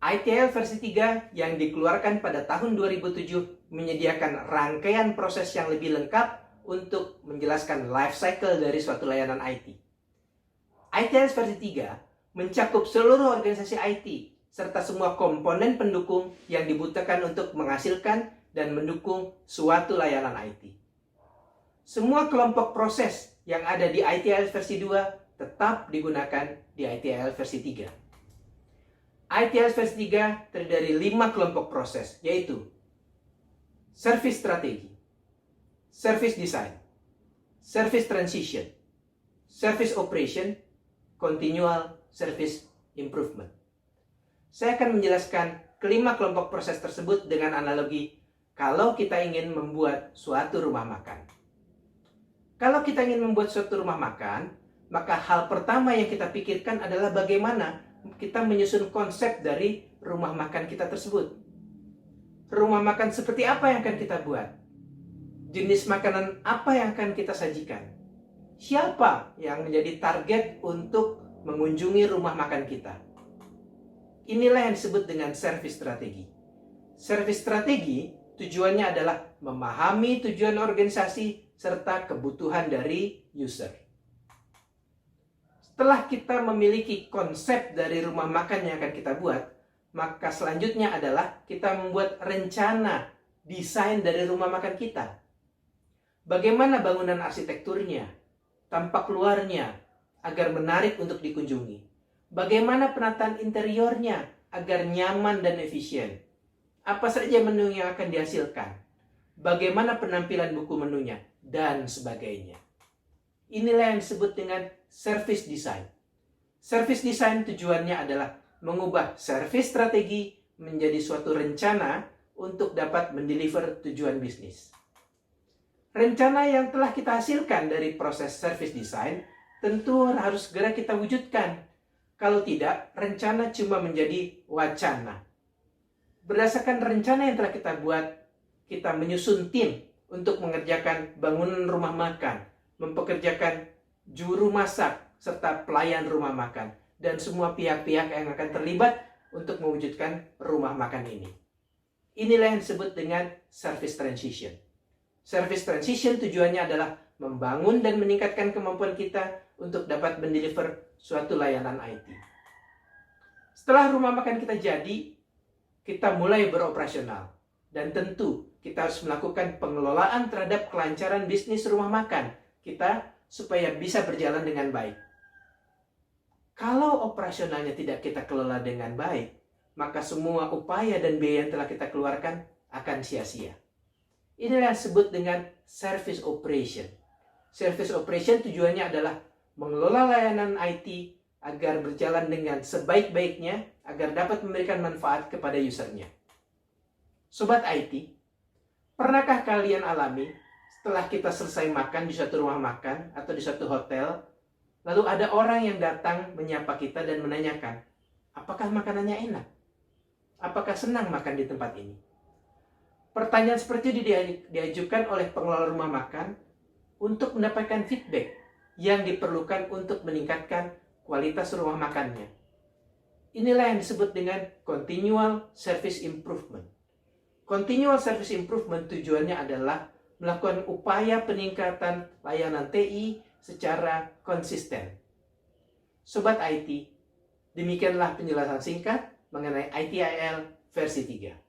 ITIL versi 3 yang dikeluarkan pada tahun 2007 menyediakan rangkaian proses yang lebih lengkap untuk menjelaskan life cycle dari suatu layanan IT. ITIL versi 3 mencakup seluruh organisasi IT serta semua komponen pendukung yang dibutuhkan untuk menghasilkan dan mendukung suatu layanan IT. Semua kelompok proses yang ada di ITIL versi 2 tetap digunakan di ITIL versi 3. ITIL versi 3 terdiri dari 5 kelompok proses, yaitu Service Strategi, Service Design, Service Transition, Service Operation, Continual Service Improvement. Saya akan menjelaskan kelima kelompok proses tersebut dengan analogi kalau kita ingin membuat suatu rumah makan. Kalau kita ingin membuat suatu rumah makan, maka hal pertama yang kita pikirkan adalah bagaimana kita menyusun konsep dari rumah makan kita tersebut. Rumah makan seperti apa yang akan kita buat? Jenis makanan apa yang akan kita sajikan? Siapa yang menjadi target untuk mengunjungi rumah makan kita? Inilah yang disebut dengan service strategi. Service strategi tujuannya adalah memahami tujuan organisasi serta kebutuhan dari user. Setelah kita memiliki konsep dari rumah makan yang akan kita buat, maka selanjutnya adalah kita membuat rencana desain dari rumah makan kita. Bagaimana bangunan arsitekturnya, tampak luarnya, agar menarik untuk dikunjungi. Bagaimana penataan interiornya, agar nyaman dan efisien. Apa saja menu yang akan dihasilkan. Bagaimana penampilan buku menunya, dan sebagainya. Inilah yang disebut dengan service design. Service design tujuannya adalah mengubah service strategi menjadi suatu rencana untuk dapat mendeliver tujuan bisnis. Rencana yang telah kita hasilkan dari proses service design tentu harus segera kita wujudkan. Kalau tidak, rencana cuma menjadi wacana. Berdasarkan rencana yang telah kita buat, kita menyusun tim untuk mengerjakan bangunan rumah makan, mempekerjakan juru masak, serta pelayan rumah makan, dan semua pihak-pihak yang akan terlibat untuk mewujudkan rumah makan ini. Inilah yang disebut dengan service transition. Service transition tujuannya adalah membangun dan meningkatkan kemampuan kita untuk dapat mendeliver suatu layanan IT. Setelah rumah makan kita jadi, kita mulai beroperasional. Dan tentu kita harus melakukan pengelolaan terhadap kelancaran bisnis rumah makan kita supaya bisa berjalan dengan baik. Kalau operasionalnya tidak kita kelola dengan baik, maka semua upaya dan biaya yang telah kita keluarkan akan sia-sia. Inilah yang disebut dengan service operation. Service operation tujuannya adalah mengelola layanan IT agar berjalan dengan sebaik-baiknya agar dapat memberikan manfaat kepada usernya. Sobat IT, pernahkah kalian alami setelah kita selesai makan di suatu rumah makan atau di suatu hotel, lalu ada orang yang datang menyapa kita dan menanyakan, apakah makanannya enak? Apakah senang makan di tempat ini? Pertanyaan seperti itu diajukan oleh pengelola rumah makan untuk mendapatkan feedback yang diperlukan untuk meningkatkan kualitas rumah makannya. Inilah yang disebut dengan continual service improvement. Continual service improvement tujuannya adalah melakukan upaya peningkatan layanan TI secara konsisten. Sobat IT, demikianlah penjelasan singkat mengenai ITIL versi 3.